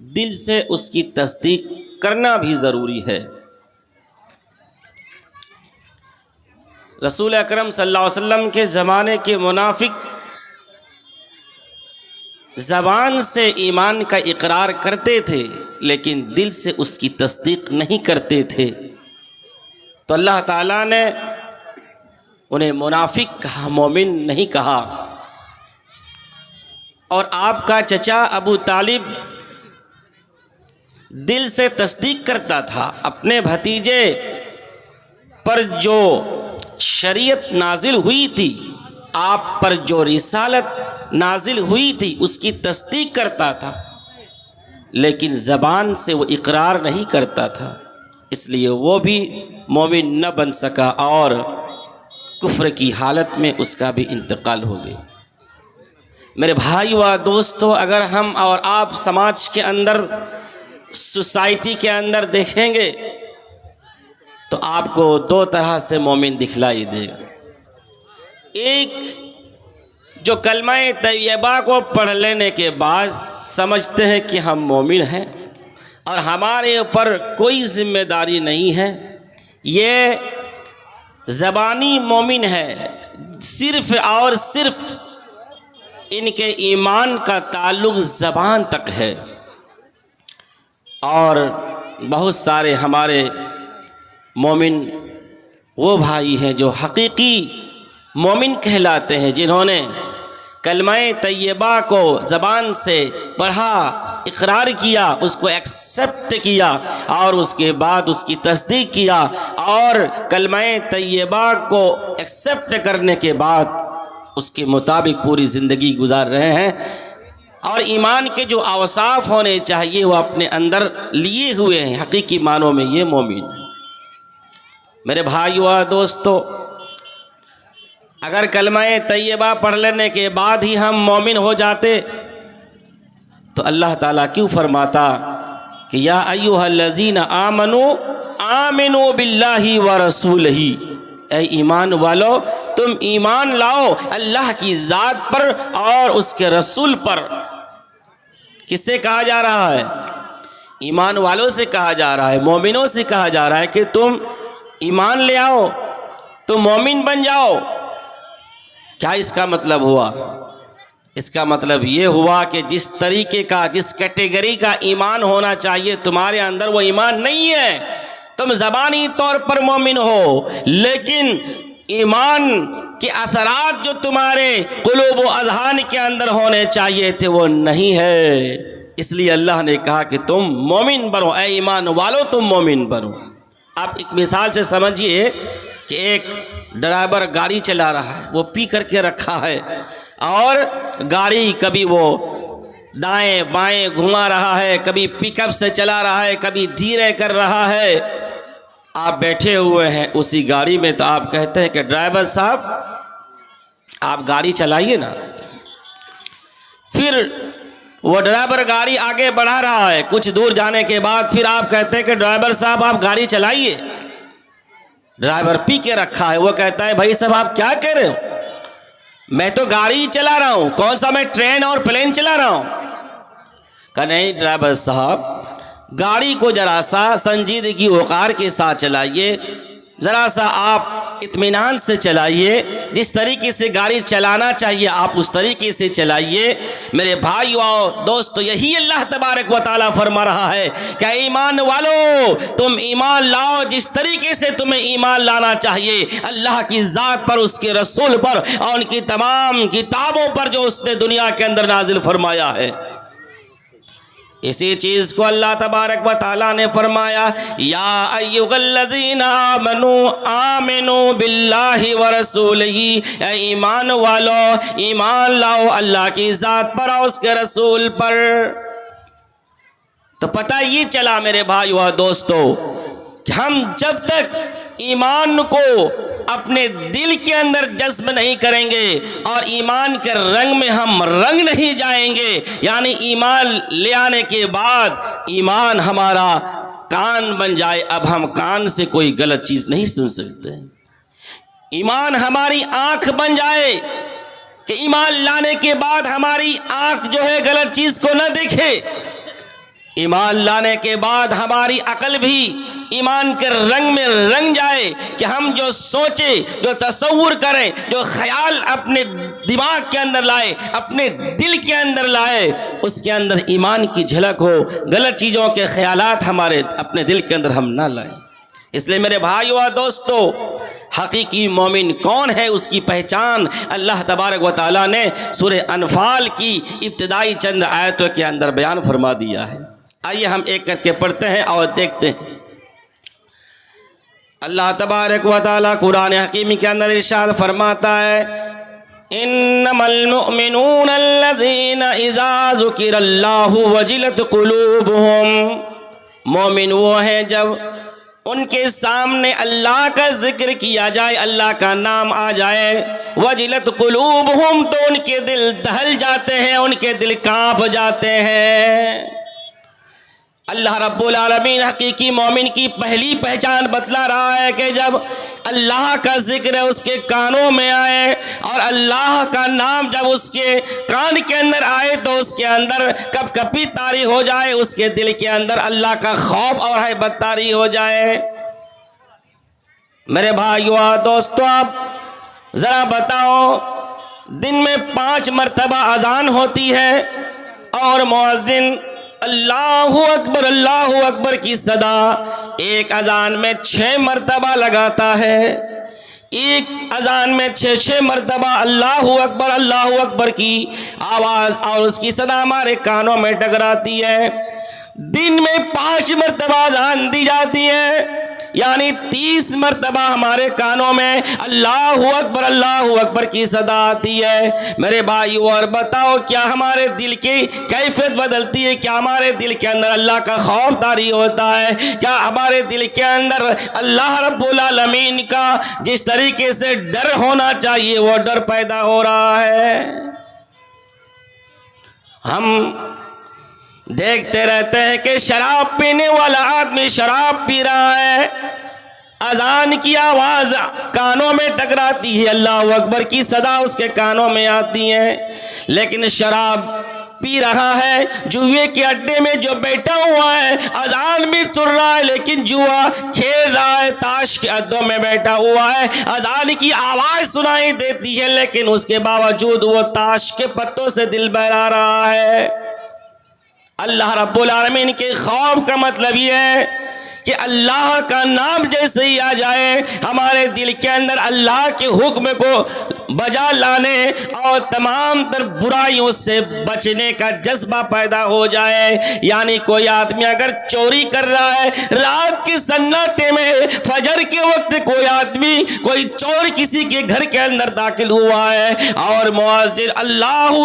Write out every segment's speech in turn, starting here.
دل سے اس کی تصدیق کرنا بھی ضروری ہے۔ رسول اکرم صلی اللہ علیہ وسلم کے زمانے کے منافق زبان سے ایمان کا اقرار کرتے تھے لیکن دل سے اس کی تصدیق نہیں کرتے تھے، تو اللہ تعالیٰ نے انہیں منافق کہا، مومن نہیں کہا۔ اور آپ کا چچا ابو طالب دل سے تصدیق کرتا تھا، اپنے بھتیجے پر جو شریعت نازل ہوئی تھی، آپ پر جو رسالت نازل ہوئی تھی اس کی تصدیق کرتا تھا، لیکن زبان سے وہ اقرار نہیں کرتا تھا، اس لیے وہ بھی مومن نہ بن سکا اور کفر کی حالت میں اس کا بھی انتقال ہو گیا۔ میرے بھائی و دوستو، اگر ہم اور آپ سماج کے اندر، سوسائٹی کے اندر دیکھیں گے تو آپ کو دو طرح سے مومن دکھلائی دے گا۔ ایک جو کلمہ طیبہ کو پڑھ لینے کے بعد سمجھتے ہیں کہ ہم مومن ہیں اور ہمارے اوپر کوئی ذمہ داری نہیں ہے، یہ زبانی مومن ہے، صرف اور صرف ان کے ایمان کا تعلق زبان تک ہے۔ اور بہت سارے ہمارے مومن وہ بھائی ہیں جو حقیقی مومن کہلاتے ہیں، جنہوں نے کلمہ طیبہ کو زبان سے پڑھا، اقرار کیا، اس کو ایکسیپٹ کیا اور اس کے بعد اس کی تصدیق کیا، اور کلمہ طیبہ کو ایکسیپٹ کرنے کے بعد اس کے مطابق پوری زندگی گزار رہے ہیں، اور ایمان کے جو اوصاف ہونے چاہیے وہ اپنے اندر لیے ہوئے ہیں، حقیقی معنوں میں یہ مومن ہے۔ میرے بھائیو و دوستو، اگر کلمہ طیبہ پڑھ لینے کے بعد ہی ہم مومن ہو جاتے تو اللہ تعالیٰ کیوں فرماتا کہ یا ایھا الذین آمنوا آمنوا باللہ ورسولہ، اے ایمان والو تم ایمان لاؤ اللہ کی ذات پر اور اس کے رسول پر۔ کس سے کہا جا رہا ہے؟ ایمان والوں سے کہا جا رہا ہے، مومنوں سے کہا جا رہا ہے کہ تم ایمان لے آؤ، تم مومن بن جاؤ۔ کیا اس کا مطلب ہوا؟ اس کا مطلب یہ ہوا کہ جس طریقے کا، جس کیٹیگری کا ایمان ہونا چاہیے تمہارے اندر وہ ایمان نہیں ہے۔ تم زبانی طور پر مومن ہو لیکن ایمان کے اثرات جو تمہارے قلوب و اذہان کے اندر ہونے چاہیے تھے وہ نہیں ہے، اس لیے اللہ نے کہا کہ تم مومن بنو، اے ایمان والو تم مومن بنو۔ آپ ایک مثال سے سمجھیے کہ ایک ڈرائیور گاڑی چلا رہا ہے، وہ پی کر کے رکھا ہے اور گاڑی کبھی وہ دائیں بائیں گھما رہا ہے، کبھی پک اپ سے چلا رہا ہے، کبھی دھیرے کر رہا ہے۔ آپ بیٹھے ہوئے ہیں اسی گاڑی میں تو آپ کہتے ہیں کہ ڈرائیور صاحب آپ گاڑی چلائیے نا۔ پھر وہ ڈرائیور گاڑی آگے بڑھا رہا ہے، کچھ دور جانے کے بعد پھر آپ کہتے ہیں کہ ڈرائیور صاحب آپ گاڑی چلائیے۔ ڈرائیور پی کے رکھا ہے، وہ کہتا ہے بھائی صاحب آپ کیا کہہ رہے ہو؟ میں تو گاڑی چلا رہا ہوں، کون سا میں ٹرین اور پلین چلا رہا ہوں؟ کہ نہیں ڈرائیور صاحب، گاڑی کو ذرا سا سنجیدگی وقار کے ساتھ چلائیے، ذرا سا آپ اطمینان سے چلائیے، جس طریقے سے گاڑی چلانا چاہیے آپ اس طریقے سے چلائیے۔ میرے بھائیو اور دوستو، یہی اللہ تبارک و تعالیٰ فرما رہا ہے کہ ایمان والو تم ایمان لاؤ جس طریقے سے تمہیں ایمان لانا چاہیے، اللہ کی ذات پر، اس کے رسول پر اور ان کی تمام کتابوں پر جو اس نے دنیا کے اندر نازل فرمایا ہے۔ اسی چیز کو اللہ تبارک و تعالیٰ نے فرمایا یا ایھا الذین آمنوا آمنوا باللہ ورسولہ، اے ایمان والو ایمان لاؤ اللہ کی ذات پر اور اس کے رسول پر۔ تو پتہ یہ چلا میرے بھائیو اور دوستو کہ ہم جب تک ایمان کو اپنے دل کے اندر جذب نہیں کریں گے اور ایمان کے رنگ میں ہم رنگ نہیں جائیں گے، یعنی ایمان لے آنے کے بعد ایمان ہمارا کان بن جائے، اب ہم کان سے کوئی غلط چیز نہیں سن سکتے، ایمان ہماری آنکھ بن جائے کہ ایمان لانے کے بعد ہماری آنکھ جو ہے غلط چیز کو نہ دیکھے، ایمان لانے کے بعد ہماری عقل بھی ایمان کے رنگ میں رنگ جائے کہ ہم جو سوچیں، جو تصور کریں، جو خیال اپنے دماغ کے اندر لائے، اپنے دل کے اندر لائے، اس کے اندر ایمان کی جھلک ہو، غلط چیزوں کے خیالات ہمارے اپنے دل کے اندر ہم نہ لائیں۔ اس لیے میرے بھائیو اور دوستو، حقیقی مومن کون ہے، اس کی پہچان اللہ تبارک و تعالیٰ نے سورہ انفال کی ابتدائی چند آیتوں کے اندر بیان فرما دیا ہے۔ آئیے ہم ایک کر کے پڑھتے ہیں اور دیکھتے ہیں۔ اللہ تبارک و تعالیٰ قرآن حکیم کے اندر ارشاد فرماتا ہے، انما المؤمنون الذین اذا ذکر اللہ وجلت قلوبہم، مومن وہ ہیں جب ان کے سامنے اللہ کا ذکر کیا جائے، اللہ کا نام آ جائے، وجلت قلوبہم، تو ان کے دل دہل جاتے ہیں، ان کے دل کانپ جاتے ہیں۔ اللہ رب العالمین حقیقی مومن کی پہلی پہچان بتلا رہا ہے کہ جب اللہ کا ذکر اس کے کانوں میں آئے اور اللہ کا نام جب اس کے کان کے اندر آئے تو اس کے اندر کپ کپی طاری ہو جائے، اس کے دل کے اندر اللہ کا خوف اور ہیبت طاری ہو جائے۔ میرے بھائیو اور دوستو، آپ ذرا بتاؤ، دن میں 5 مرتبہ اذان ہوتی ہے اور مؤذن اللہ اکبر کی صدا ایک اذان میں 6 مرتبہ لگاتا ہے، ایک اذان میں 6 مرتبہ اللہ اکبر کی آواز اور اس کی صدا ہمارے کانوں میں ٹکراتی ہے۔ دن میں 5 مرتبہ اذان دی جاتی ہے، یعنی 30 مرتبہ ہمارے کانوں میں اللہ اکبر کی صدا آتی ہے۔ میرے بھائیو اور بتاؤ، کیا ہمارے دل کی کیفیت بدلتی ہے؟ کیا ہمارے دل کے اندر اللہ کا خوف طاری ہوتا ہے؟ کیا ہمارے دل کے اندر اللہ رب العالمین کا جس طریقے سے ڈر ہونا چاہیے وہ ڈر پیدا ہو رہا ہے؟ ہم دیکھتے رہتے ہیں کہ شراب پینے والا آدمی شراب پی رہا ہے، اذان کی آواز کانوں میں ٹکراتی ہے، اللہ اکبر کی صدا اس کے کانوں میں آتی ہے، لیکن شراب پی رہا ہے، جوئے کے اڈے میں جو بیٹھا ہوا ہے، اذان بھی سن رہا ہے لیکن جوا کھیل رہا ہے، تاش کے اڈوں میں بیٹھا ہوا ہے، اذان کی آواز سنائی دیتی ہے لیکن اس کے باوجود وہ تاش کے پتوں سے دل بہلا رہا ہے۔ اللہ رب العالمین کے خوف کا مطلب یہ ہے کہ اللہ کا نام جیسے ہی آ جائے ہمارے دل کے اندر اللہ کے حکم کو بجا لانے اور تمام تر برائیوں سے بچنے کا جذبہ پیدا ہو جائے۔ یعنی کوئی آدمی اگر چوری کر رہا ہے، رات کے سناٹے میں فجر کے وقت کوئی آدمی، کوئی چور کسی کے گھر کے اندر داخل ہوا ہے اور مؤذن اللہ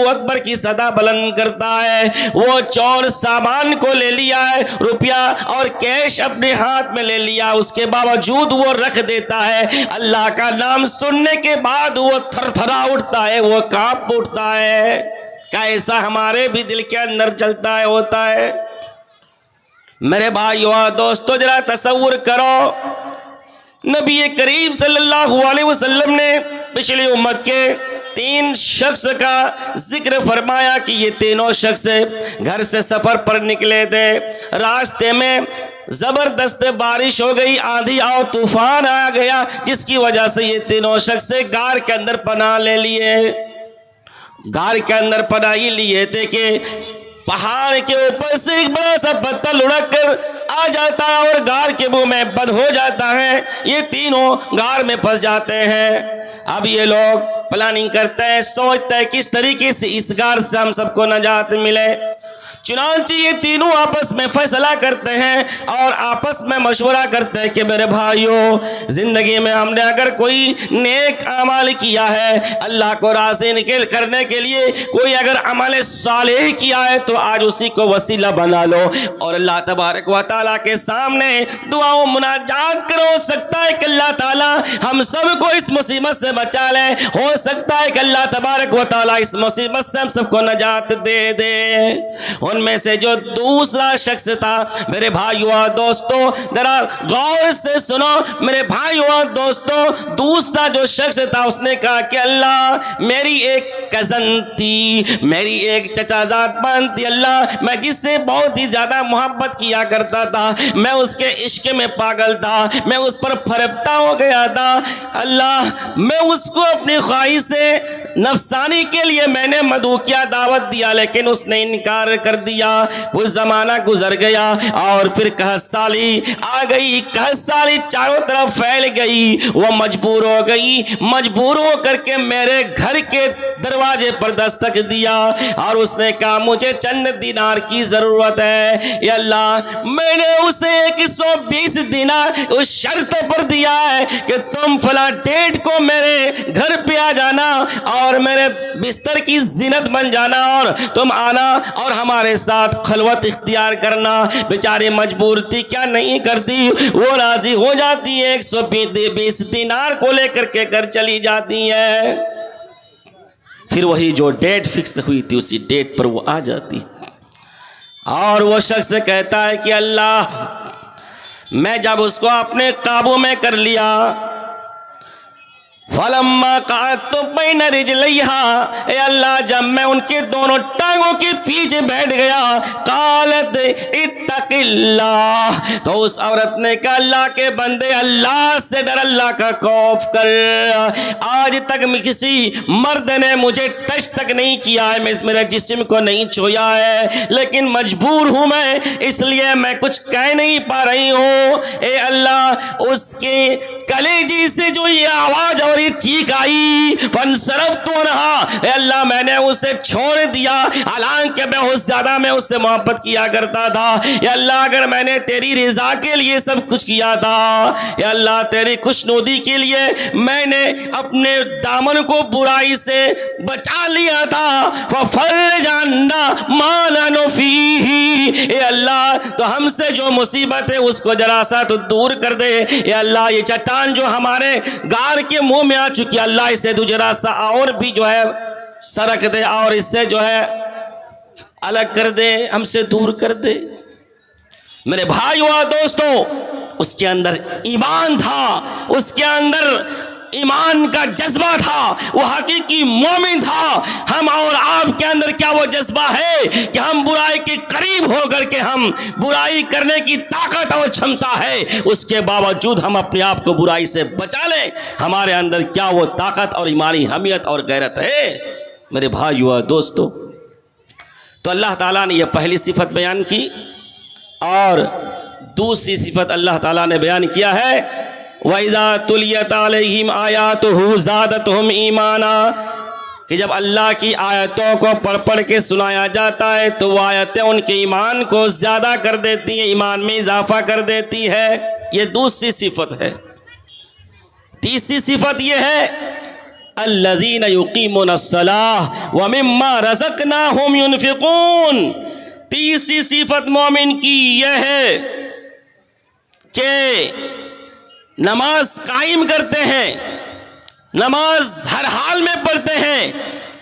اکبر کی صدا بلند کرتا ہے، وہ چور سامان کو لے لیا ہے، روپیہ اور کیش اپنے ہاتھ میں لے لیا، اس کے باوجود وہ رکھ دیتا ہے، اللہ کا نام سننے کے بعد وہ تھر تھرا اٹھتا ہے، وہ کانپ اٹھتا ہے۔ کیا ایسا ہمارے بھی دل کے اندر چلتا ہے، ہوتا ہے؟ میرے بھائیو اور دوستو، ذرا تصور کرو، نبی کریم صلی اللہ علیہ وسلم نے پچھلی امت کے 3 شخص کا ذکر فرمایا کہ یہ تینوں شخص گھر سے سفر پر نکلے تھے، راستے میں زبردست بارش ہو گئی، آندھی اور طوفان آ گیا، جس کی وجہ سے یہ تینوں شخص غار کے اندر پناہ لے لیے۔ غار کے اندر پناہ ہی لیے تھے کہ پہاڑ کے اوپر سے ایک بڑا سا پتھر لڑک کر آ جاتا ہے اور غار کے منہ میں بند ہو جاتا ہے، یہ تینوں غار میں پھنس جاتے ہیں۔ اب یہ لوگ پلاننگ کرتے ہیں، سوچتے ہیں کس طریقے سے اس غار سے ہم سب کو نجات ملے۔ چنانچہ یہ تینوں آپس میں فیصلہ کرتے ہیں اور آپس میں مشورہ کرتے ہیں کہ میرے بھائیوں، زندگی میں ہم نے اگر کوئی نیک عمل کیا ہے، اللہ کو راضی کرنے کے لیے کوئی اگر عمل صالح کیا ہے تو آج اسی کو وسیلہ بنا لو اور اللہ تبارک و تعالیٰ کے سامنے دعا و مناجات کرو۔ ہو سکتا ہے کہ اللہ تعالیٰ ہم سب کو اس مصیبت سے بچا لے، ہو سکتا ہے کہ اللہ تبارک و تعالیٰ اس مصیبت سے ہم سب کو نجات دے دے۔ ان میں سے جو دوسرا شخص تھا، میرے بھائیو اور دوستو ذرا غور سے سنو میرے بھائیو اور دوستو، دوسرا جو شخص تھا اس نے کہا کہ اللہ میری ایک کزن تھی، میری ایک چچا زاد بہن تھی، اللہ میں جس سے بہت ہی زیادہ محبت کیا کرتا تھا، میں اس کے عشق میں پاگل تھا، میں اس پر پھرپتا ہو گیا تھا، اللہ میں اس کو اپنی خواہش سے نفسانی کے لیے میں نے مدعو کیا، دعوت دیا، لیکن اس نے انکار کر دیا۔ وہ زمانہ گزر گیا اور پھر قحط سالی آ گئی، قحط سالی چاروں طرف پھیل گئی، وہ مجبور ہو گئی، مجبور ہو کر کے میرے گھر کے دروازے پر دستک دیا اور اس نے کہا مجھے چند دینار کی ضرورت ہے، یا اللہ میں نے اسے 120 دینار اس شرط پر دیا ہے کہ تم فلاں ڈیٹ کو میرے گھر پہ آ جانا اور میرے بستر کی زینت بن جانا اور تم آنا اور ہمارے ساتھ خلوت اختیار کرنا۔ بیچاری مجبور تھی، کیا نہیں کرتی، وہ راضی ہو جاتی ہے، 120 دینار کو لے کر کے گھر چلی جاتی ہے۔ پھر وہی جو ڈیٹ فکس ہوئی تھی اسی ڈیٹ پر وہ آ جاتی اور وہ شخص کہتا ہے کہ اللہ میں جب اس کو اپنے قابو میں کر لیا، فلما قعدت بین رجلیہا، اے اللہ جب میں ان کے دونوں ٹانگوں کے پیچھے بیٹھ گیا، قالت اتق اللہ، تو اس عورت نے کہا اللہ کے بندے اللہ سے ڈر، اللہ کا خوف کر، آج تک کسی مرد نے مجھے ٹچ تک نہیں کیا ہے، میں میرے جسم کو نہیں چھویا ہے، لیکن مجبور ہوں میں، اس لیے میں کچھ کہہ نہیں پا رہی ہوں، اے اللہ اس کے کلیجے سے جو یہ آواز اور چیخ آئی، فانصرفت عنہا، اے اللہ میں نے اسے چھوڑ دیا، حالانکہ بہت زیادہ میں اس سے محبت کیا کرتا تھا، یا اللہ اگر میں نے تیری رضا کے لیے سب کچھ کیا تھا، یا اللہ تیری خوشنودی کے لیے میں نے اپنے دامن کو برائی سے بچا لیا تھا، ففرج عنا ما نحن فیہ، اے اللہ تو ہم سے جو مصیبت ہے اس کو ذرا سا تو دور کر دے، اے اللہ یہ چٹان جو ہمارے غار کے منہ میں آ چکی، اللہ اسے تو ذرا سا اور بھی جو ہے سرک دے اور اس سے جو ہے الگ کر دے، ہم سے دور کر دے۔ میرے بھائیو اور دوستو اس کے اندر ایمان تھا، اس کے اندر ایمان کا جذبہ تھا، وہ حقیقی مومن تھا۔ ہم اور آپ کے اندر کیا وہ جذبہ ہے کہ ہم برائی کے قریب ہو کر کے ہم برائی کرنے کی طاقت اور چھمتا ہے، اس کے باوجود ہم اپنے آپ کو برائی سے بچا لیں؟ ہمارے اندر کیا وہ طاقت اور ایمانی حمیت اور غیرت ہے؟ میرے بھائیو اور دوستو تو اللہ تعالیٰ نے یہ پہلی صفت بیان کی اور دوسری صفت اللہ تعالیٰ نے بیان کیا ہے وَإِذَا تُلِيَتْ عَلَيْهِمْ آيَاتُهُ زَادَتْهُمْ إِيمَانًا، کہ جب اللہ کی آیتوں کو پڑھ کے سنایا جاتا ہے تو وہ آیتیں ان کے ایمان کو زیادہ کر دیتی ہیں، ایمان میں اضافہ کر دیتی ہے۔ یہ دوسری صفت ہے۔ تیسری صفت یہ ہے الَّذِينَ يُقِيمُونَ الصَّلَاةَ وَمِمَّا رَزَقْنَاهُمْ يُنْفِقُونَ۔ تیسری صفت مومن کی یہ ہے کہ نماز قائم کرتے ہیں، نماز ہر حال میں پڑھتے ہیں،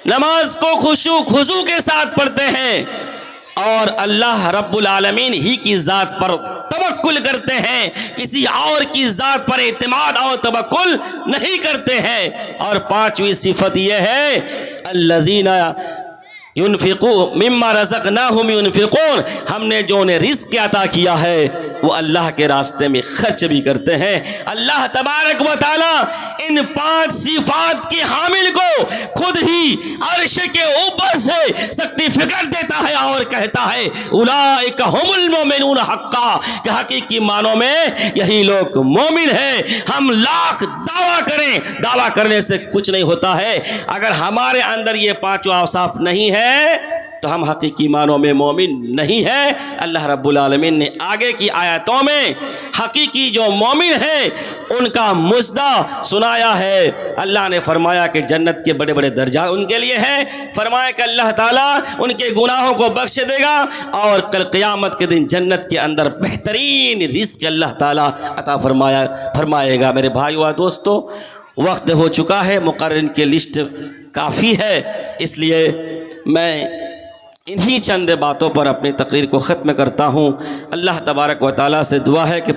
نماز کو خشوع خضوع کے ساتھ پڑھتے ہیں اور اللہ رب العالمین ہی کی ذات پر توکل کرتے ہیں، کسی اور کی ذات پر اعتماد اور توکل نہیں کرتے ہیں۔ اور پانچویں صفت یہ ہے الذین ينفقون مما رزقناهم ينفقون، ہم نے جو انہیں رزق عطا کیا ہے وہ اللہ کے راستے میں خرچ بھی کرتے ہیں۔ اللہ تبارک و تعالی ان پانچ صفات کے حامل کو خود ہی عرش کے اوپر سے سرٹیفکیٹ دیتا ہے اور کہتا ہے اولئک هم المؤمنون حقا، کہ حقیقی معنوں میں یہی لوگ مومن ہیں۔ ہم لاکھ دعویٰ کریں، دعویٰ کرنے سے کچھ نہیں ہوتا ہے، اگر ہمارے اندر یہ پانچوں اوصاف نہیں ہے تو ہم حقیقی معنوں میں مومن نہیں ہیں۔ اللہ رب العالمین نے آگے کی آیاتوں میں حقیقی جو مومن ہیں ان کا مژدہ سنایا ہے۔ اللہ نے فرمایا کہ جنت کے بڑے بڑے درجات ان کے لیے ہیں، فرمایا کہ اللہ تعالیٰ ان کے گناہوں کو بخش دے گا اور کل قیامت کے دن جنت کے اندر بہترین رزق اللہ تعالیٰ عطا فرمائے گا۔ میرے بھائیو اور دوستو وقت ہو چکا ہے، مقررین کی لسٹ کافی ہے، اس لیے میں انہی چند باتوں پر اپنی تقریر کو ختم کرتا ہوں۔ اللہ تبارک و تعالیٰ سے دعا ہے کہ